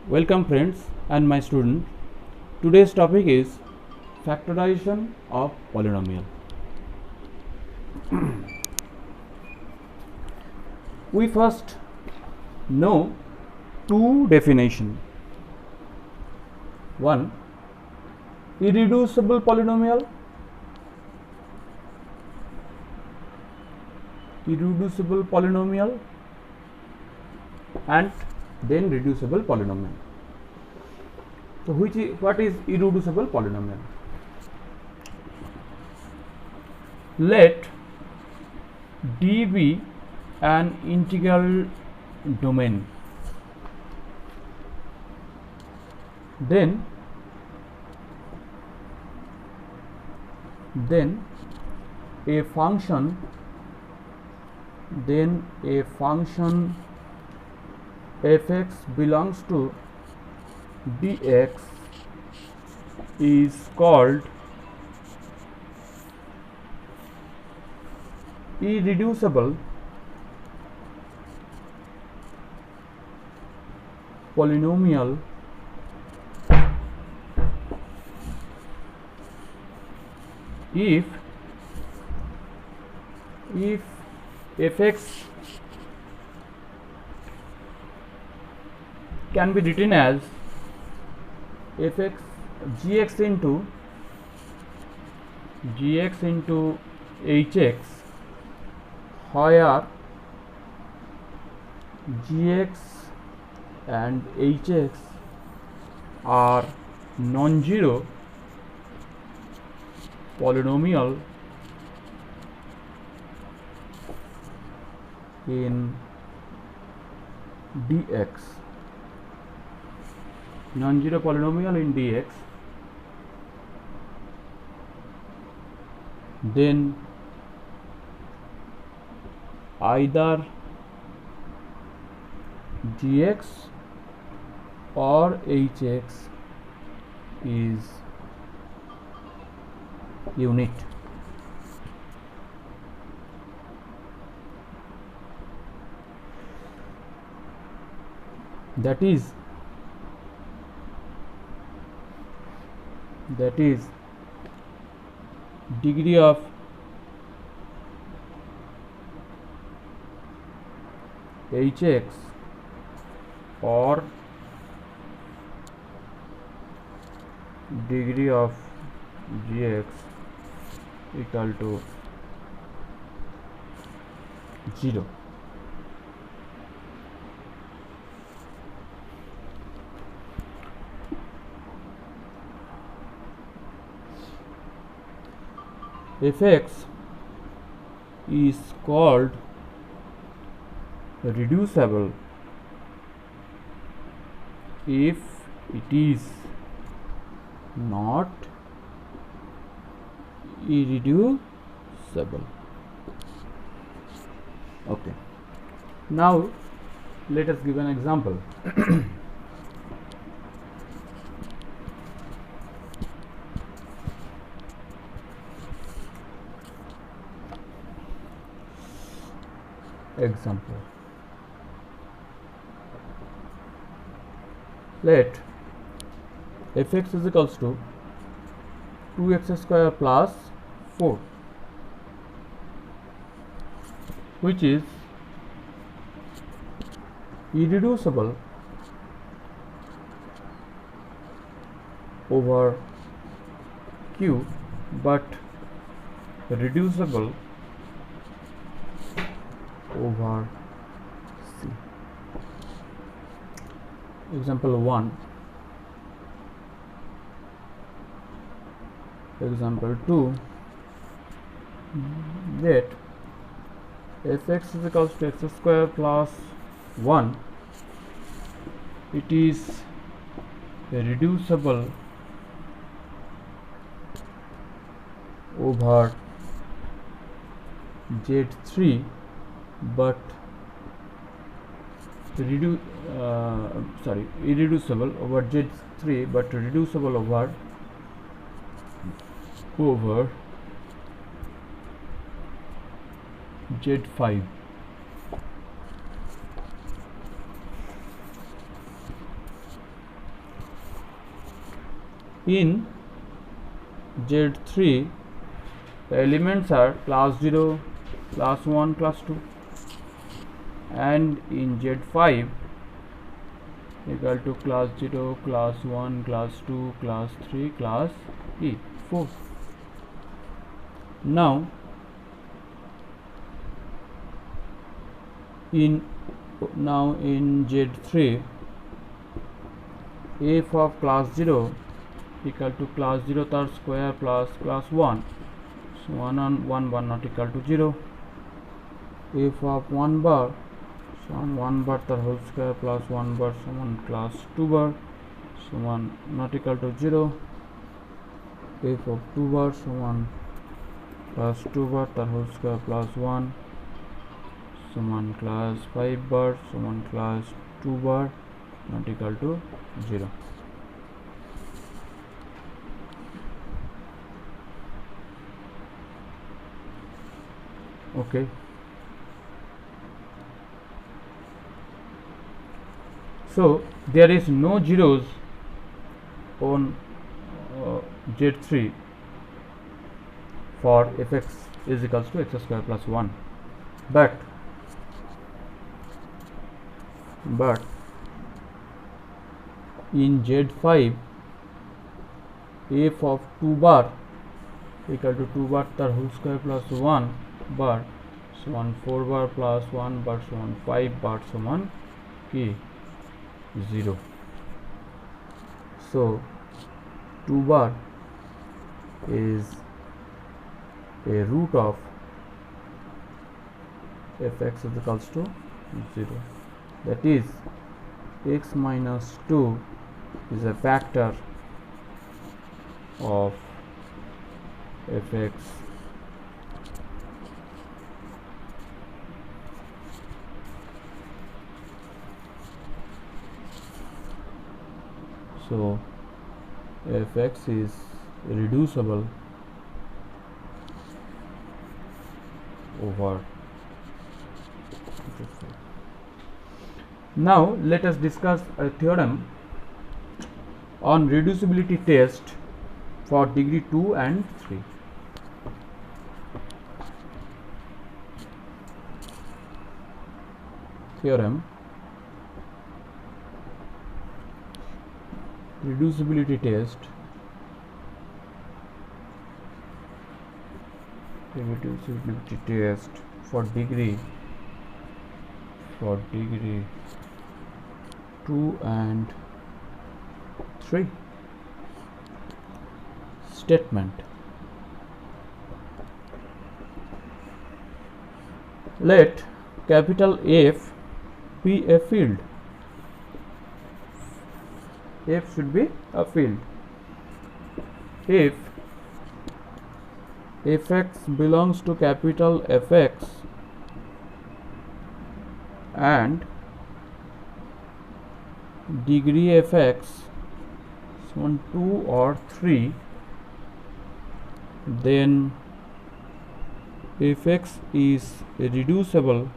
Welcome friends and my student. Today's topic is factorization of polynomial. We first know two definitions. One, irreducible polynomial. Irreducible polynomial and then reducible polynomial. So what is irreducible polynomial? Let D be an integral domain. Then a function fx belongs to dx is called irreducible polynomial if fx can be written as gx into hx, where gx and hx are non-zero polynomial in dx. Non-zero polynomial in dx, then either gx or hx is unit. That is degree of hx or degree of gx equal to 0. Fx is called reducible if it is not irreducible. Okay, now let us give an example. Example, let fx is equals to 2x square plus 4, which is irreducible over q but reducible over c. Example 1. Example 2. Let fx is equals to x square plus 1. It is reducible over z3 but irreducible over z3 but reducible over z5. In Z3 the elements are class 0, class 1, class 2, and in Z5 equal to class 0, class 1, class 2, class 3, class 4. Now in Z3 f of class 0 equal to class 0 third square plus class 1, so 1 on 1 bar not equal to 0. F of 1 bar, so 1 bar the whole square plus 1 bar, so 1 class 2 bar, so 1 not equal to 0. F of 2 bar, so 1 plus 2 bar the whole square plus 1, so 1 class 5 bar, so 1 class 2 bar not equal to 0. Okay. So there is no zeros on Z3 for fx is equals to x square plus 1, but in Z5 f of 2 bar equal to 2 bar the whole square plus 1 bar, so 1 4 bar plus 1 bar, so 1 5 bar, so 1 0. So 2 bar is a root of fx is equals to 0, that is x minus 2 is a factor of fx. So fx is reducible over. Now let us discuss a theorem on reducibility test for degree 2 and 3. Theorem reducibility test for degree 2 and 3. Statement: let capital F be a field. F should be a field. If fx belongs to capital Fx and degree fx is 1, 2 or 3, then fx is reducible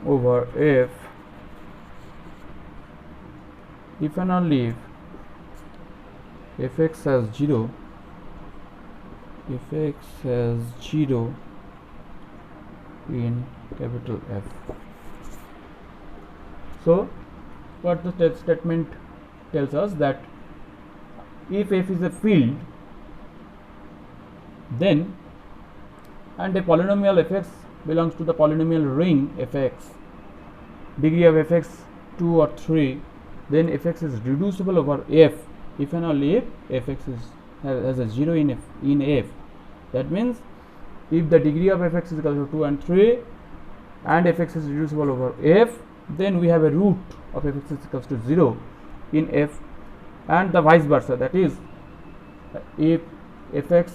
over f if and only if fx has 0, in capital F. So what the statement tells us, that if f is a field, then and a polynomial fx belongs to the polynomial ring fx, degree of fx 2 or 3, then fx is reducible over f if and only if fx has a 0 in f. That means if the degree of fx is equal to 2 and 3 and fx is reducible over f, then we have a root of fx is equals to 0 in f, and the vice versa, that is if fx,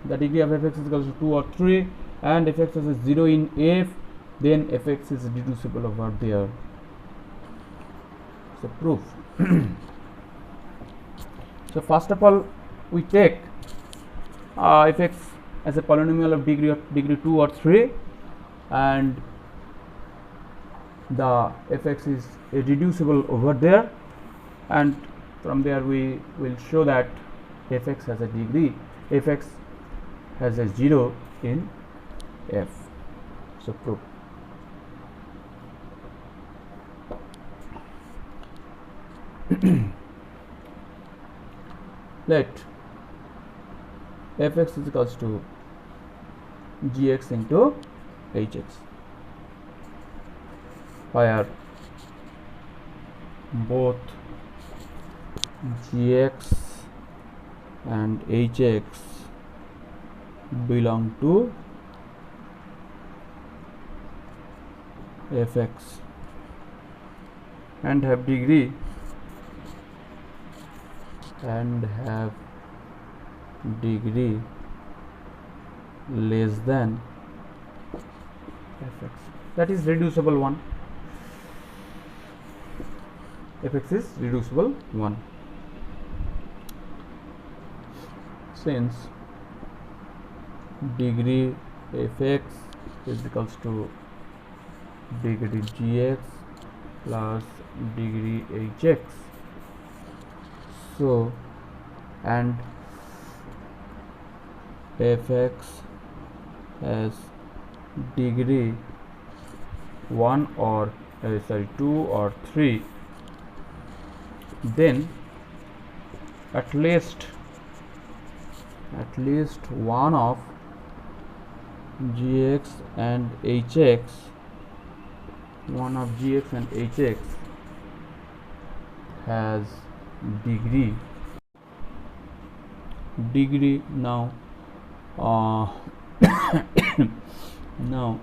the degree of fx is equals to 2 or 3 and fx has a 0 in f, then fx is reducible over there. So proof. So first of all, we take fx as a polynomial of degree 2 or 3, and the fx is reducible over there. and from there we will show that fx has a degree, fx has a 0 in f. So proof. Let fx is equals to gx into hx, where both gx and hx belong to fx and have degree less than fx, that is reducible one. Fx is reducible 1. Since degree fx is equals to degree gx plus degree hx, so and fx has degree 1 or 2 or 3, then at least one of gx and hx, has degree. Now now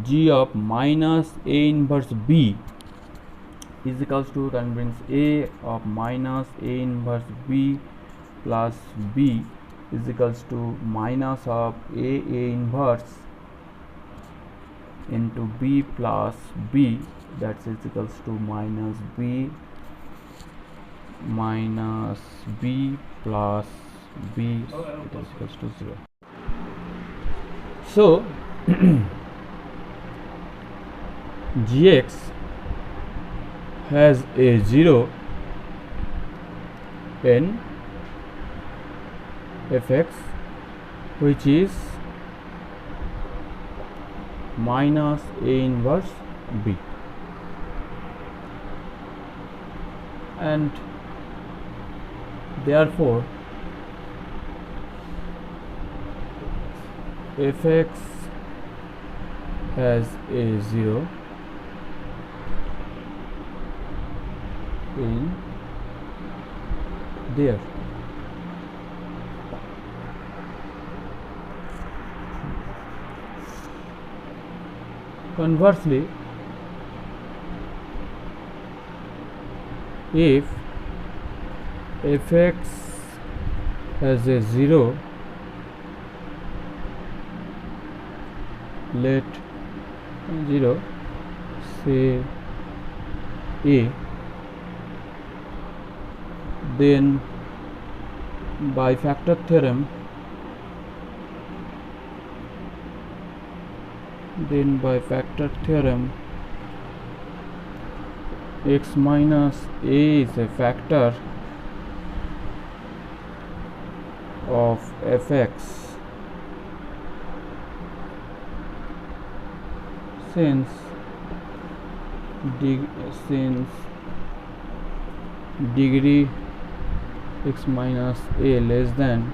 g of minus a inverse b is equals to, that means a of minus a inverse b plus b is equals to minus of a inverse into b plus b, that is equals to minus b plus b, it is equals to 0. So gx has a 0 in fx, which is minus a inverse b, and therefore fx has a 0 in there. Conversely, if fx has a 0, let 0 say a, then by factor theorem x minus a is a factor of fx, since degree x minus a less than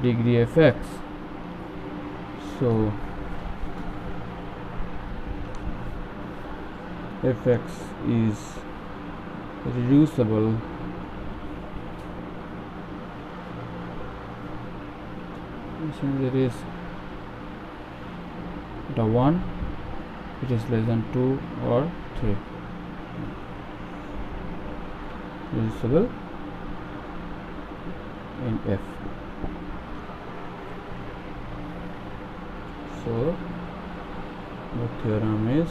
degree fx, so fx is reducible since there is the 1 which is less than 2 or 3, reducible in f. So the theorem is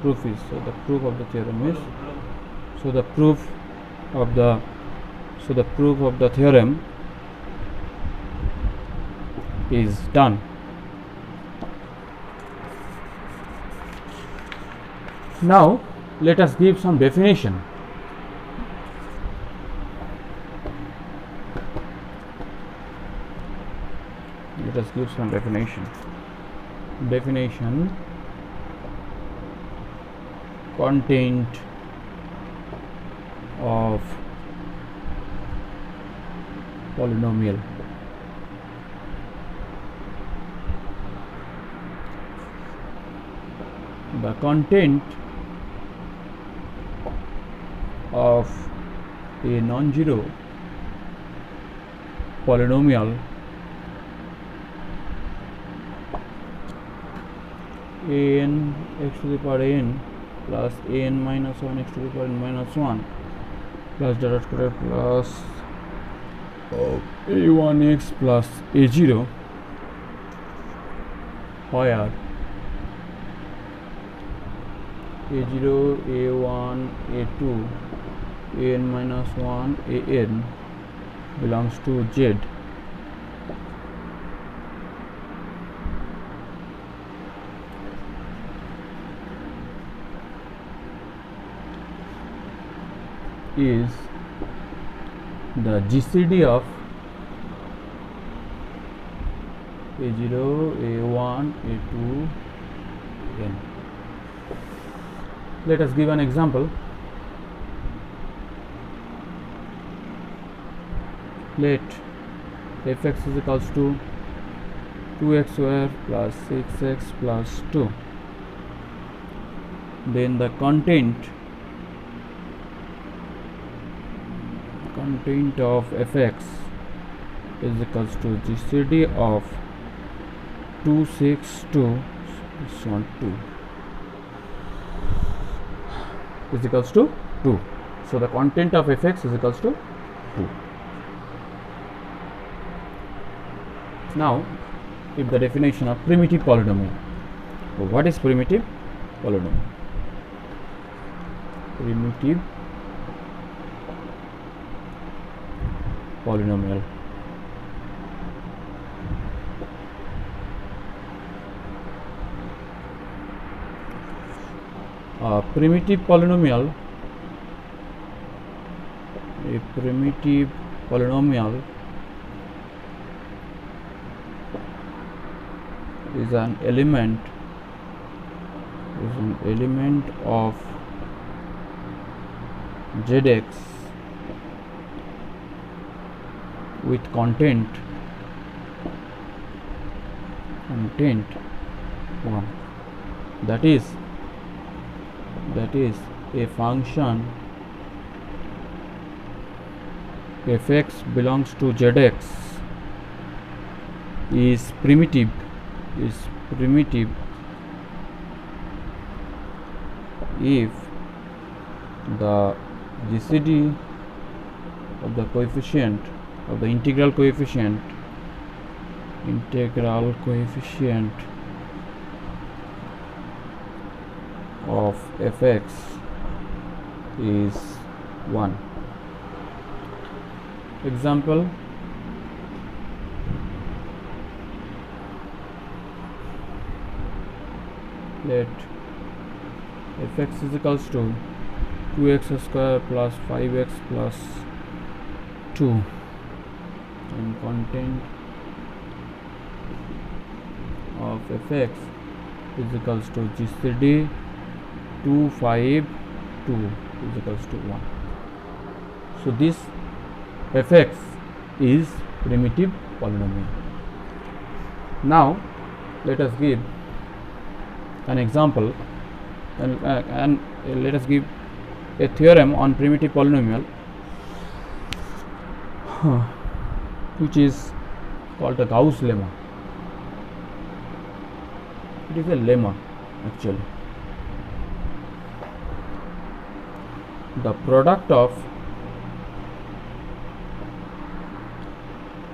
proof is, so the proof of the theorem is, so the proof of the theorem is done. Now let us give some definition. let us give some definition. Content of polynomial. The content of a non-zero polynomial an x to the power n plus an minus 1 x to the power n minus 1 plus dot square plus a1x plus a0, where a0, a1, a2, an minus 1, an belongs to z. Is the GCD of a0, a1, a2, n. Let us give an example. Let fx is equals to 2x square plus 6x plus 2. Then the content of fx is equals to GCD of 2, 6, 2, this one 2 is equals to 2. So the content of fx is equals to 2. Now, if the definition of primitive polynomial. So what is primitive polynomial? Primitive polynomial. A primitive polynomial is an element of zx with content 1, that is a function fx belongs to zx is primitive if the GCD of the coefficient of the integral coefficient of fx is 1. Example, let fx is equals to 2x square plus 5x plus 2 and content of fx is equals to GCD 2, 5, 2 is equals to 1. So this fx is primitive polynomial. Now let us give an example and let us give a theorem on primitive polynomial which is called the Gauss lemma. It is a lemma actually. The product of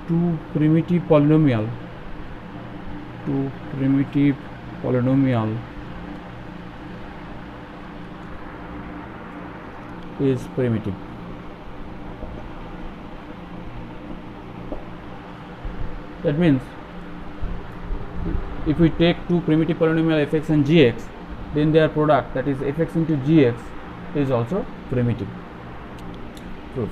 two primitive polynomial is primitive. That means if we take two primitive polynomial fx and gx, then their product, that is fx into gx, is also primitive. Proof.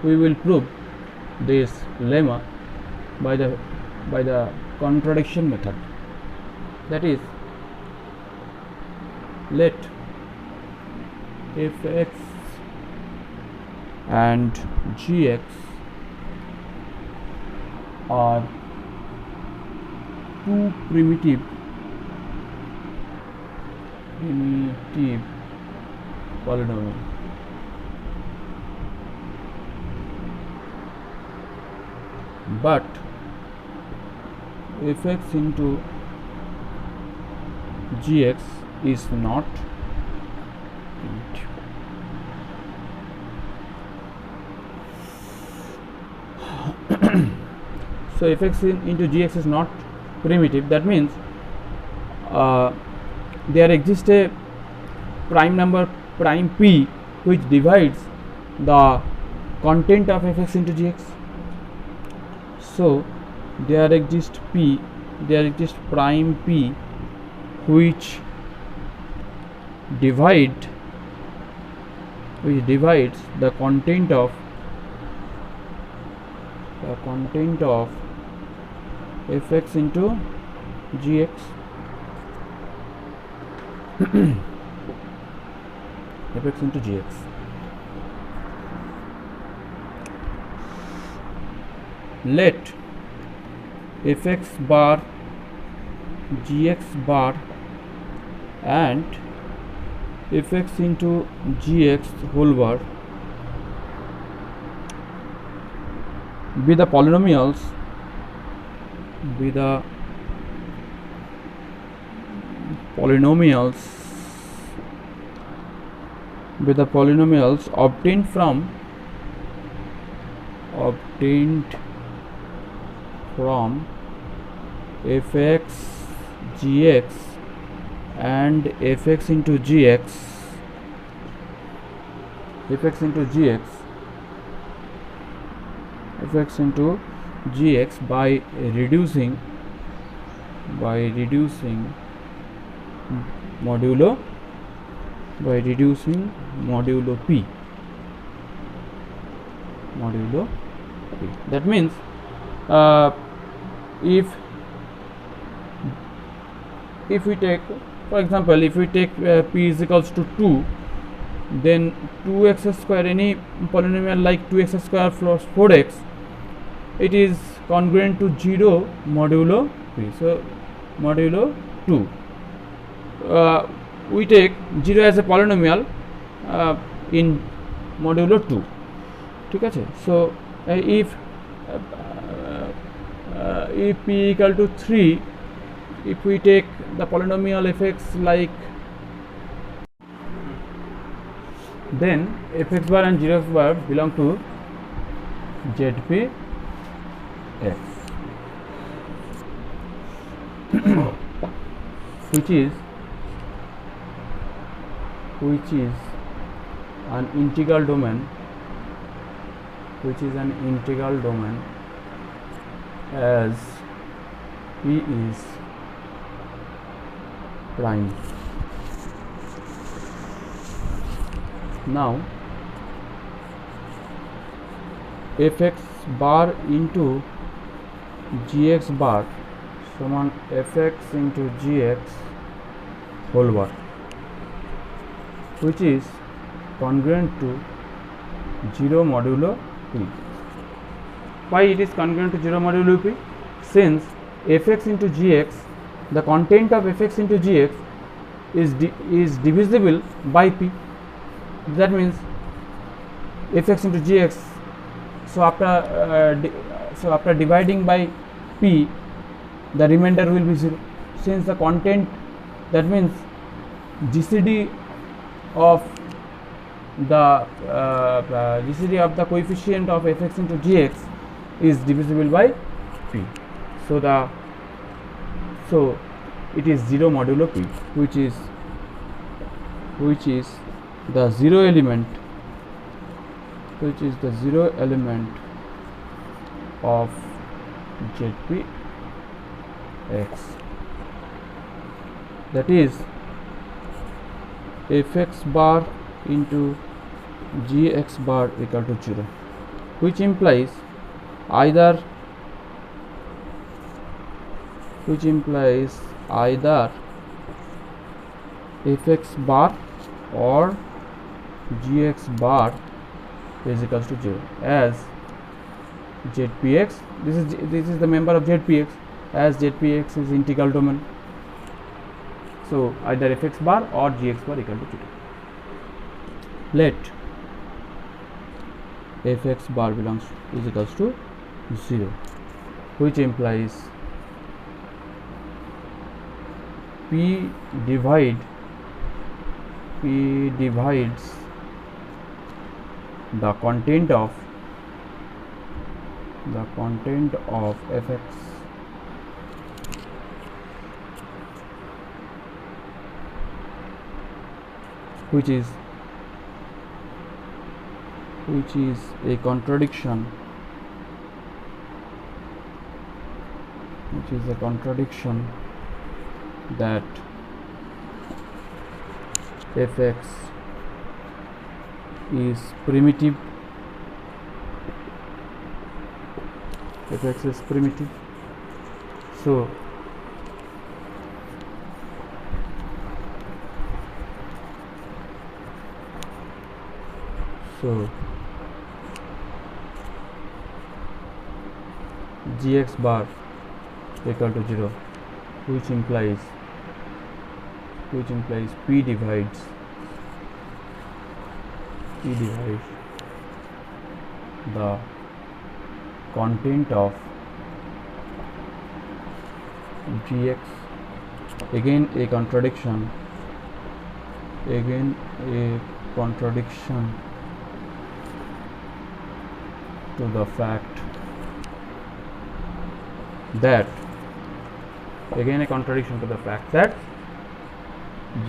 we will prove this lemma by the contradiction method. That is, let fx and gx are two primitive polynomial. But fx into gx is not primitive. So fx into gx is not primitive. That means there exists a prime number prime p which divides the content of fx into gx. So there exists prime p which divides the content of fx into gx. fx into gx. Let fx bar, gx bar and fx into gx whole bar be the polynomials obtained from fx gx and fx into gx by reducing modulo p. That means if we take, for example, if we take p is equals to 2, then 2x square, any polynomial like 2x square plus 4x, it is congruent to 0 modulo p. So modulo 2, we take 0 as a polynomial in modulo 2. ঠিক আছে? So if p equal to 3, if we take the polynomial fx like, then fx bar and gx bar belong to zp x, which is an integral domain, as p is prime. Now fx bar into gx bar समान fx into gx whole bar, which is congruent to 0 modulo p. Why it is congruent to 0 modulo p? Since fx into gx, the content of fx into gx is divisible by p. That means fx into gx, so after dividing by p, the remainder will be 0. Since the content, that means GCD of the coefficient of fx into gx is divisible by p. So it is 0 modulo p, which is the zero element, of zp x. That is fx bar into gx bar equal to 0, which implies either fx bar or gx bar is equals to 0, as zpx, this is the member of zpx, as zpx is integral domain. So either fx bar or gx bar equal to 0. Let fx bar is equals to 0, which implies p divides the content of fx which is a contradiction, that fx is primitive, so gx bar equal to 0, which implies p divides the content of gx, again a contradiction to the fact that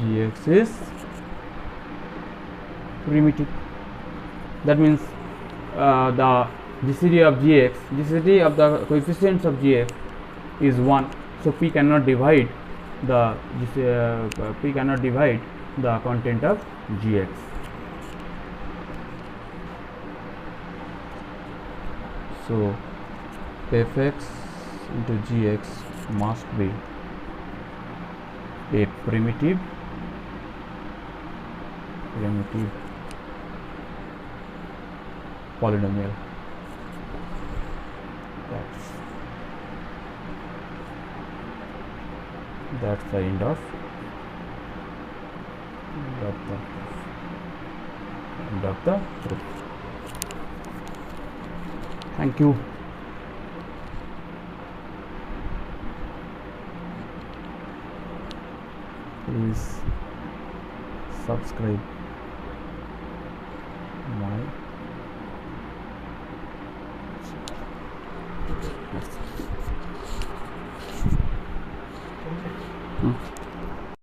gx is primitive. That means the GCD of the coefficients of gx is 1, so p cannot divide the content of gx. So fx into gx must be a primitive polynomial. That's the end of the proof. Thank you. Please subscribe.